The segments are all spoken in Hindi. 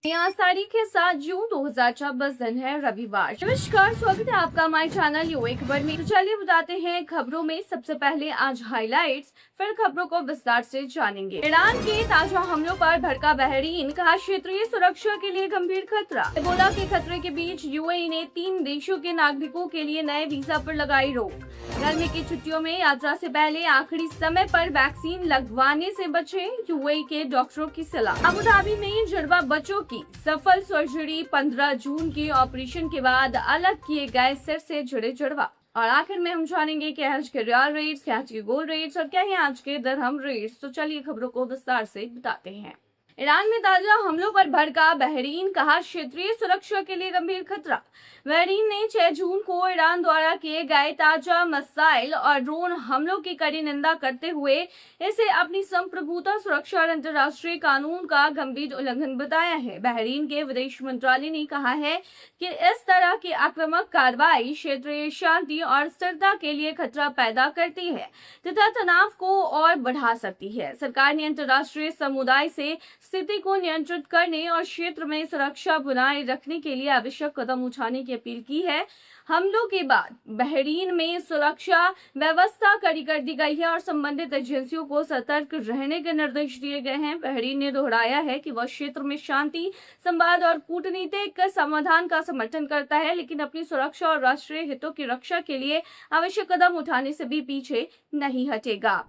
आज तारीख है 7 जून 2024 दिन है रविवार। नमस्कार, स्वागत है आपका हमारे चैनल यूए खबर में। तो चलिए बताते हैं खबरों में सबसे पहले आज हाइलाइट्स, फिर खबरों को विस्तार से जानेंगे। ईरान के ताजा हमलों पर भड़का बहरीन, कहा क्षेत्रीय सुरक्षा के लिए गंभीर खतरा। इबोला के खतरे के बीच यूएई ने 3 देशों के नागरिकों के लिए नए वीजा पर लगाई रोक। गर्मी की छुट्टियों में यात्रा से पहले आखिरी समय पर वैक्सीन लगवाने से बचे, यूएई के डॉक्टरों की सलाह। अबू धाबी में जुड़वा बच्चों की सफल सर्जरी, 15 जून के ऑपरेशन के बाद अलग किए गए सिर से जुड़े जुड़वा। और आखिर में हम जानेंगे कि आज के रियल रेट्स, क्या आज के गोल्ड रेट्स और क्या है आज के दरहम रेट्स। तो चलिए खबरों को विस्तार से बताते हैं। ईरान में ताजा हमलों पर भड़का बहरीन, कहा क्षेत्रीय सुरक्षा के लिए गंभीर खतरा। बहरीन ने 6 जून को ईरान द्वारा किए गए ताजा मिसाइल और ड्रोन हमलों की कड़ी निंदा करते हुए इसे अपनी संप्रभुता, सुरक्षा और अंतर्राष्ट्रीय कानून का गंभीर उल्लंघन बताया है। बहरीन के विदेश मंत्रालय ने कहा है कि इस तरह की आक्रामक कार्रवाई क्षेत्रीय शांति और स्थिरता के लिए खतरा पैदा करती है तथा तनाव को और बढ़ा सकती है। सरकार ने अंतर्राष्ट्रीय समुदाय से स्थिति को नियंत्रित करने और क्षेत्र में सुरक्षा बनाए रखने के लिए आवश्यक कदम उठाने की अपील की है। हमलों के बाद बहरीन में सुरक्षा व्यवस्था कड़ी कर दी गई है और संबंधित एजेंसियों को सतर्क रहने के निर्देश दिए गए हैं। बहरीन ने दोहराया है कि वह क्षेत्र में शांति, संवाद और कूटनीतिक समाधान का समर्थन करता है, लेकिन अपनी सुरक्षा और राष्ट्रीय हितों की रक्षा के लिए आवश्यक कदम उठाने से भी पीछे नहीं हटेगा।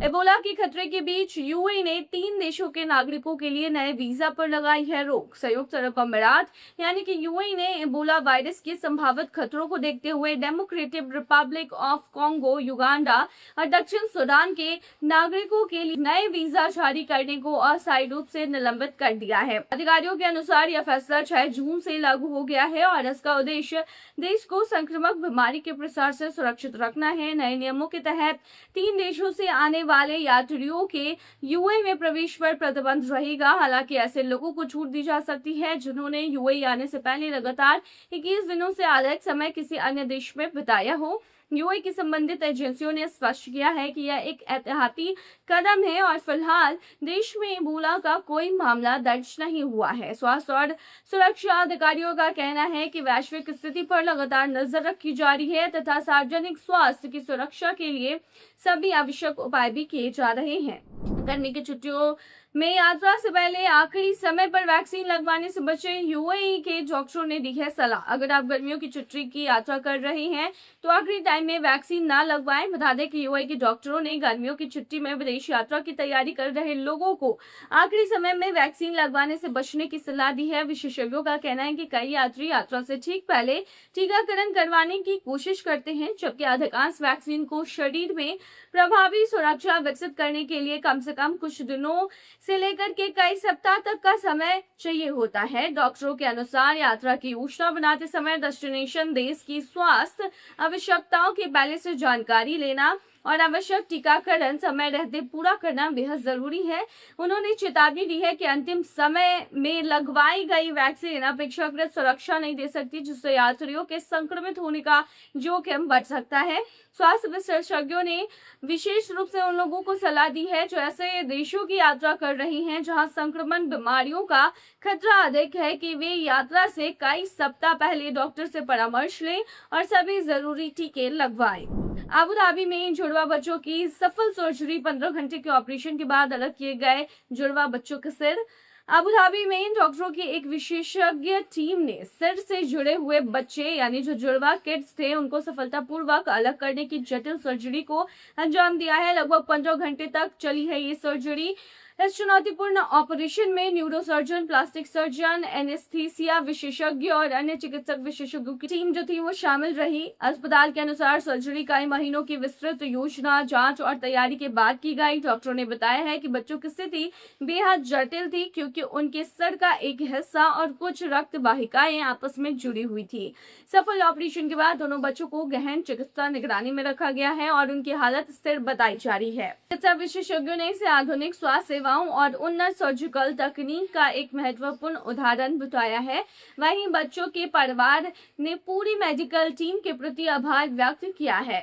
इबोला के खतरे के बीच यूएई ने 3 देशों के नागरिकों के लिए नए वीजा पर लगाई है रोक। संयुक्त अरब अमीरात यानी कि यूएई ने इबोला वायरस के संभावित खतरों को देखते हुए democratic Republic of Congo, Uganda और दक्षिण सूडान के नागरिकों के लिए नए वीजा जारी करने को अस्थायी रूप से निलंबित कर दिया है। अधिकारियों के अनुसार यह फैसला 6 जून से लागू हो गया है और इसका उद्देश्य देश को संक्रामक बीमारी के प्रसार से सुरक्षित रखना है। नए नियमों के तहत 3 देशों से आने वाले यात्रियों के यूएई में प्रवेश पर प्रतिबंध रहेगा। हालांकि ऐसे लोगों को छूट दी जा सकती है जिन्होंने यूएई आने से पहले लगातार 21 दिनों से अधिक समय किसी अन्य देश में बिताया हो। यूएई की संबंधित एजेंसियों ने स्पष्ट किया है कि यह एक एहतियाती कदम है और फिलहाल देश में इबोला का कोई मामला दर्ज नहीं हुआ है। स्वास्थ्य और सुरक्षा अधिकारियों का कहना है कि वैश्विक स्थिति पर लगातार नजर रखी जा रही है तथा सार्वजनिक स्वास्थ्य की सुरक्षा के लिए सभी आवश्यक उपाय भी किए जा रहे हैं। गर्मी की छुट्टियों में यात्रा से पहले आखिरी समय पर वैक्सीन लगवाने से बचे, यूएई के डॉक्टरों ने दी है सलाह। अगर आप गर्मियों की छुट्टी की यात्रा कर रहे हैं तो आखिरी टाइम में वैक्सीन ना लगवाएं। बता दें कि यूएई के डॉक्टरों ने गर्मियों की छुट्टी में विदेश यात्रा की तैयारी कर रहे लोगों को आखिरी समय में वैक्सीन लगवाने से बचने की सलाह दी है। विशेषज्ञों का कहना है कि कई यात्री यात्रा से ठीक पहले टीकाकरण करवाने की कोशिश करते हैं, जबकि अधिकांश वैक्सीन को शरीर में प्रभावी सुरक्षा विकसित करने के लिए कम से कम कुछ दिनों से लेकर के कई सप्ताह तक का समय चाहिए होता है। डॉक्टरों के अनुसार यात्रा की योजना बनाते समय डेस्टिनेशन देश की स्वास्थ्य आवश्यकताओं की पहले से जानकारी लेना और आवश्यक टीकाकरण समय रहते पूरा करना बेहद जरूरी है। उन्होंने चेतावनी दी है कि अंतिम समय में लगवाई गई वैक्सीन अपेक्षाकृत सुरक्षा नहीं दे सकती, जिससे यात्रियों के संक्रमित होने का जोखिम बढ़ सकता है। स्वास्थ्य विशेषज्ञों ने विशेष रूप से उन लोगों को सलाह दी है जो ऐसे देशों की यात्रा कर रहे हैं जहां संक्रमण बीमारियों का खतरा अधिक है, कि वे यात्रा से कई सप्ताह पहले डॉक्टर से परामर्श लें और सभी जरूरी टीके लगवाएं। अबू धाबी में जुड़वा बच्चों की सफल सर्जरी, 15 घंटे के ऑपरेशन के बाद अलग किए गए जुड़वा बच्चों के सिर। अबू धाबी में डॉक्टरों की एक विशेषज्ञ टीम ने सिर से जुड़े हुए बच्चे यानी जो जुड़वा किड्स थे उनको सफलतापूर्वक अलग करने की जटिल सर्जरी को अंजाम दिया है। लगभग 15 घंटे तक चली है ये सर्जरी। इस चुनौतीपूर्ण ऑपरेशन में न्यूरोसर्जन, प्लास्टिक सर्जन, एनेस्थीसिया विशेषज्ञ और अन्य चिकित्सक विशेषज्ञों की टीम जो थी वो शामिल रही। अस्पताल के अनुसार सर्जरी कई महीनों की विस्तृत योजना, जांच और तैयारी के बाद की गई। डॉक्टरों ने बताया है कि बच्चों की स्थिति बेहद जटिल थी क्योंकि उनके सर का एक हिस्सा और कुछ रक्त वाहिकाएं आपस में जुड़ी हुई थी। सफल ऑपरेशन के बाद दोनों बच्चों को गहन चिकित्सा निगरानी में रखा गया है और उनकी हालत स्थिर बताई जा रही है। चिकित्सा विशेषज्ञों ने इसे आधुनिक स्वास्थ्य सेवाओं और उन्नत सर्जिकल तकनीक का एक महत्वपूर्ण उदाहरण बताया है। वहीं बच्चों के परिवार ने पूरी मेडिकल टीम के प्रति आभार व्यक्त किया है।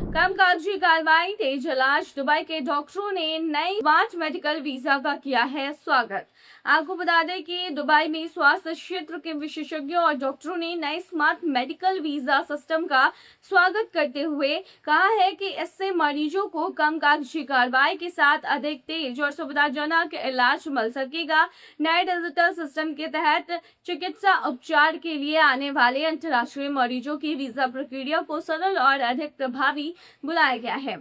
कामकाजी कार्रवाई, तेज इलाज, दुबई के डॉक्टरों ने नई 5 मेडिकल वीजा का किया है स्वागत। आपको बता दें कि दुबई में स्वास्थ्य क्षेत्र के विशेषज्ञों और डॉक्टरों ने नए स्मार्ट मेडिकल वीजा सिस्टम का स्वागत करते हुए कहा है कि इससे मरीजों को कम कागजी कार्रवाई के साथ अधिक तेज और सुविधाजनक इलाज मिल सकेगा। नए डिजिटल सिस्टम के तहत चिकित्सा उपचार के लिए आने वाले अंतर्राष्ट्रीय मरीजों की वीजा प्रक्रिया को सरल और अधिक प्रभावी बनाया गया है,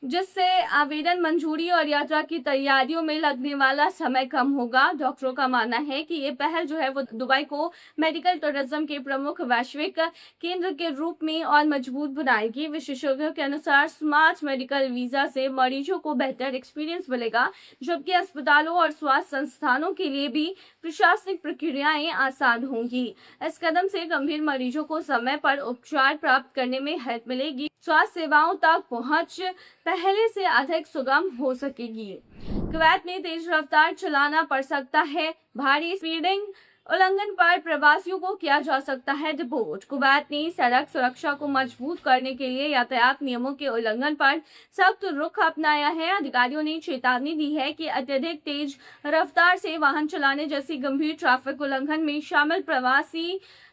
जिससे आवेदन, मंजूरी और यात्रा की तैयारियों में लगने वाला समय कम होगा। डॉक्टरों का मानना है कि ये पहल जो है वो दुबई को मेडिकल टूरिज्म के प्रमुख वैश्विक केंद्र के रूप में और मजबूत बनाएगी। विशेषज्ञों के अनुसार स्मार्ट मेडिकल वीजा से मरीजों को बेहतर एक्सपीरियंस मिलेगा, जबकि अस्पतालों और स्वास्थ्य संस्थानों के लिए भी प्रशासनिक प्रक्रियाएं आसान होंगी। इस कदम से गंभीर मरीजों को समय पर उपचार प्राप्त करने में हेल्प मिलेगी। स्वास्थ्य सेवाओं तक पहुंच पहले से अधिक सुगम हो सकेगी। कुवैत में तेज रफ्तार चलाना पड़ सकता है, भारी स्पीडिंग उल्लंघन पर प्रवासियों को किया जा सकता है डिपोर्ट। कुवैत ने सड़क सुरक्षा को मजबूत करने के लिए यातायात नियमों के उल्लंघन पर सख्त रुख अपनाया है। अधिकारियों ने चेतावनी दी है कि अत्यधिक तेज रफ्तार से वाहन चलाने जैसी गंभीर ट्रैफिक उल्लंघन में शामिल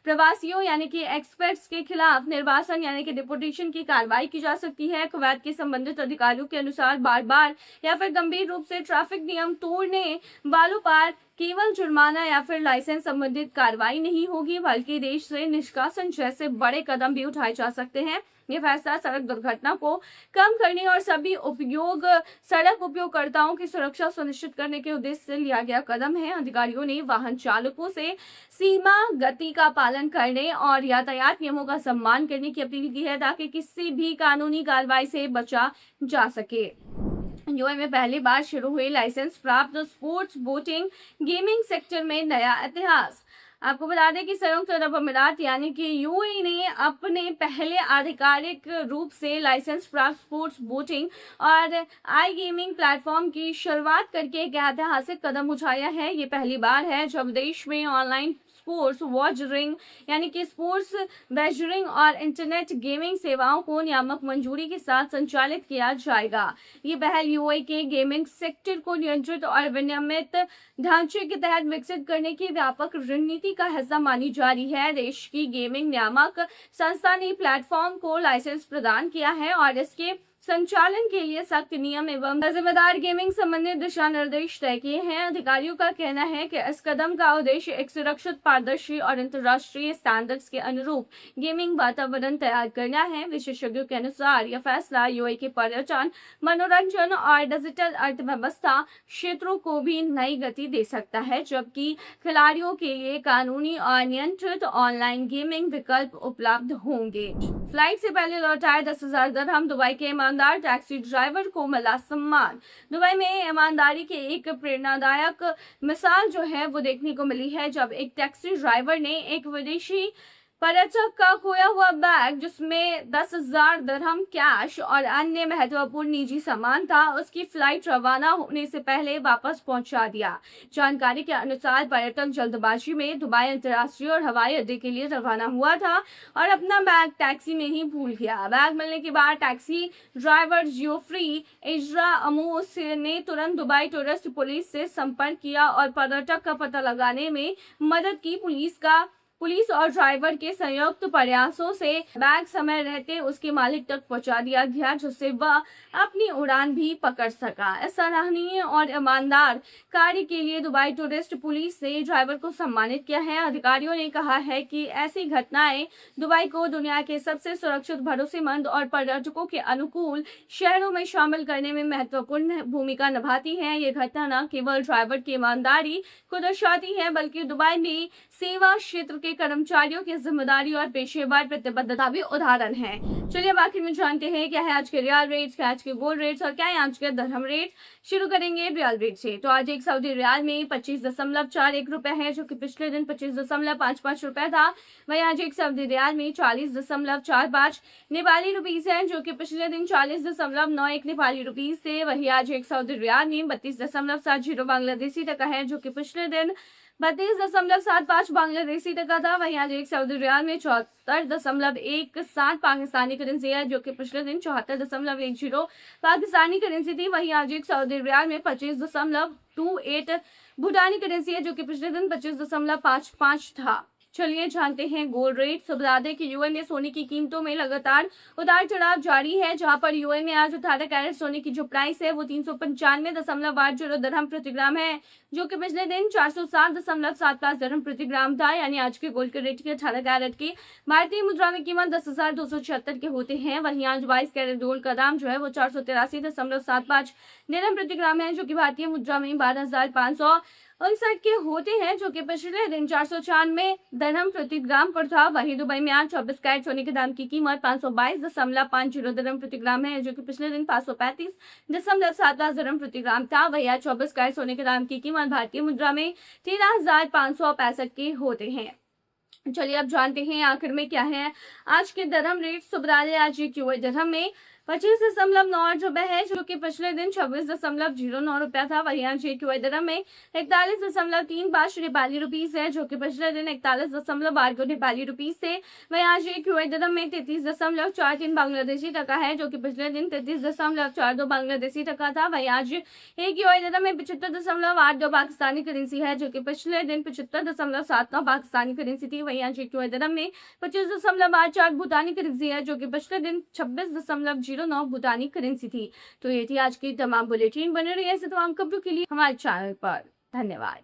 प्रवासियों यानी कि एक्सपर्ट्स के खिलाफ निर्वासन यानी कि डिपोर्टेशन की कार्रवाई की जा सकती है। कुवैत के संबंधित अधिकारियों के अनुसार बार बार या फिर गंभीर रूप से ट्रैफिक नियम तोड़ने वालों पर केवल जुर्माना या फिर लाइसेंस संबंधित कार्रवाई नहीं होगी, बल्कि देश से निष्कासन जैसे बड़े कदम भी उठाए जा सकते हैं। ये फैसला सड़क दुर्घटना को कम करने और सभी सड़क उपयोगकर्ताओं की सुरक्षा सुनिश्चित करने के उद्देश्य से लिया गया कदम है। अधिकारियों ने वाहन चालकों से सीमा गति का पालन करने और यातायात नियमों का सम्मान करने की अपील की है, ताकि किसी भी कानूनी कार्रवाई से बचा जा सके। यूएई में पहली बार शुरू हुई लाइसेंस प्राप्त स्पोर्ट्स बोटिंग गेमिंग सेक्टर में नया इतिहास। आपको बता दें कि संयुक्त अरब अमीरात यानी कि यूएई ने अपने पहले आधिकारिक रूप से लाइसेंस प्राप्त स्पोर्ट्स बोटिंग और आई गेमिंग प्लेटफॉर्म की शुरुआत करके एक ऐतिहासिक कदम उठाया है। ये पहली बार है जब देश में ऑनलाइन स्पोर्ट्स वॉचरिंग यानी कि स्पोर्ट्स वेजरिंग और इंटरनेट गेमिंग सेवाओं को नियामक मंजूरी के साथ संचालित किया जाएगा। ये पहल यूएई के गेमिंग सेक्टर को नियंत्रित और विनियमित ढांचे के तहत विकसित करने की व्यापक रणनीति का हिस्सा मानी जा रही है। देश की गेमिंग नियामक संस्था ने प्लेटफॉर्म को लाइसेंस प्रदान किया है और इसके संचालन के लिए सख्त नियम एवं जिम्मेदार गेमिंग संबंधित दिशा निर्देश तय किए हैं। अधिकारियों का कहना है कि इस कदम का उद्देश्य एक सुरक्षित, पारदर्शी और अंतर्राष्ट्रीय स्टैंडर्ड्स के अनुरूप गेमिंग वातावरण तैयार करना है। विशेषज्ञों के अनुसार यह फैसला यूएई के पर्यटन, मनोरंजन और डिजिटल अर्थव्यवस्था क्षेत्रों को भी नई गति दे सकता है, जबकि खिलाड़ियों के लिए कानूनी और नियंत्रित ऑनलाइन गेमिंग विकल्प उपलब्ध होंगे। फ्लाइट से पहले लौटाए 10,000 दिरहम, दुबई के ईमानदार टैक्सी ड्राइवर को मिला सम्मान। दुबई में ईमानदारी के एक प्रेरणादायक मिसाल जो है वो देखने को मिली है, जब एक टैक्सी ड्राइवर ने एक विदेशी पर्यटक का खोया हुआ बैग, जिसमें 10,000 दिरहम कैश और अन्य महत्वपूर्ण निजी सामान था, उसकी फ्लाइट रवाना होने से पहले वापस पहुंचा दिया। जानकारी के अनुसार पर्यटक जल्दबाजी में दुबई अंतर्राष्ट्रीय और हवाई अड्डे के लिए रवाना हुआ था और अपना बैग टैक्सी में ही भूल गया। बैग मिलने के बाद टैक्सी ड्राइवर जियोफ्री इजरा अमोस ने तुरंत दुबई टूरिस्ट पुलिस से संपर्क किया और पर्यटक का पता लगाने में मदद की। पुलिस और ड्राइवर के संयुक्त प्रयासों से बैग समय रहते उसके मालिक तक पहुंचा दिया गया, जिससे वह अपनी उड़ान भी पकड़ सका। इस सराहनीय और ईमानदार कार्य के लिए दुबई टूरिस्ट पुलिस ने ड्राइवर को सम्मानित किया है। अधिकारियों ने कहा है कि ऐसी घटनाएं दुबई को दुनिया के सबसे सुरक्षित, भरोसेमंद और पर्यटकों के अनुकूल शहरों में शामिल करने में महत्वपूर्ण भूमिका निभाती है। ये घटना न केवल ड्राइवर की ईमानदारी को दर्शाती है, बल्कि दुबई में सेवा क्षेत्र के कर्मचारियों की जिम्मेदारी और पेशेवर प्रतिबद्धता भी उदाहरण है। चलिए अब आखिर में जानते हैं क्या है आज के रियल रेट्स, क्या आज के गोल्ड रेट्स और क्या है आज के दिरहम रेट। शुरू करेंगे रियल रेट से। तो आज एक सऊदी रियाल में 25.41 रुपए है, जो कि पिछले दिन 25.55 रुपए था। वहीं आज एक सऊदी रियाल में 40.45 नेपाली रुपीज है, जो कि पिछले दिन 40.91 नेपाली रुपीज थे। वहीं आज एक सऊदी रियाल में 32.70 बांग्लादेशी टका है, जो कि पिछले दिन 32.75 बांग्लादेशी टका था। वहीं आज एक सऊदी रियाल में 74.17 पाकिस्तानी करेंसी है, जो कि पिछले दिन 74.10 पाकिस्तानी करेंसी थी। वहीं आज एक सऊदी रियाल में 25.28 भूटानी करेंसी है जो कि पिछले दिन 25.55 था। चलिए जानते हैं गोल्ड रेट। तो बता दें कि यूएन में सोने की कीमतों में लगातार उतार चढ़ाव जारी है, जहां पर यूएन में आज 18 कैरेट सोने की जो प्राइस है वो 395.80 दरहम प्रति ग्राम है, जो कि पिछले दिन 407.75 दरहम प्रति ग्राम था। यानी आज के गोल्ड के रेट के 18 कैरेट की भारतीय मुद्रा में कीमत 10,276 के होते हैं। वहीं आज 22 कैरेट गोल्ड का दाम जो है वो 483.75 दरहम प्रति ग्राम है, जो कि भारतीय मुद्रा में 12,559 के होते हैं, जो कि पिछले दिन 494 दरहम प्रति ग्राम पर था। वहीं दुबई में आज 24 कैरेट सोने के दाम की कीमत 522.50 दरहम प्रति ग्राम है, जो कि पिछले दिन 535.75 दरहम प्रति ग्राम था। वहीं आज 24 कैरेट सोने के दाम की कीमत भारतीय मुद्रा में 13,565 के होते हैं। चलिए अब जानते हैं आखिर में क्या है आज के दरहम रेट। सुबह आज एक यूएस दरहम में 25.98 रुपए है, जो कि पिछले दिन 26.09 रुपया था। वहीं आज एक यूएस दरहम में 41.35 नेपाली रुपीस है, जो कि पिछले दिन 41.82 नेपाली रुपीस थे। वहीं आज एक यूएस दरहम में 33.43 बांग्लादेशी टका है, जो कि पिछले दिन 33.42 बांग्लादेशी टका था। वहीं आज एक यूएस दरहम में 75.82 पाकिस्तानी करेंसी है, जो कि पिछले दिन 75.79 पाकिस्तानी करेंसी थी। वहीं आज एक यूएस दरहम में 25.84 भूटानी करेंसी है, जो कि पिछले दिन 26.09 भूटानी करेंसी थी। तो ये थी आज की तमाम बुलेटिन। बने रहिए ऐसे तमाम खबरों के लिए हमारे चैनल पर। धन्यवाद।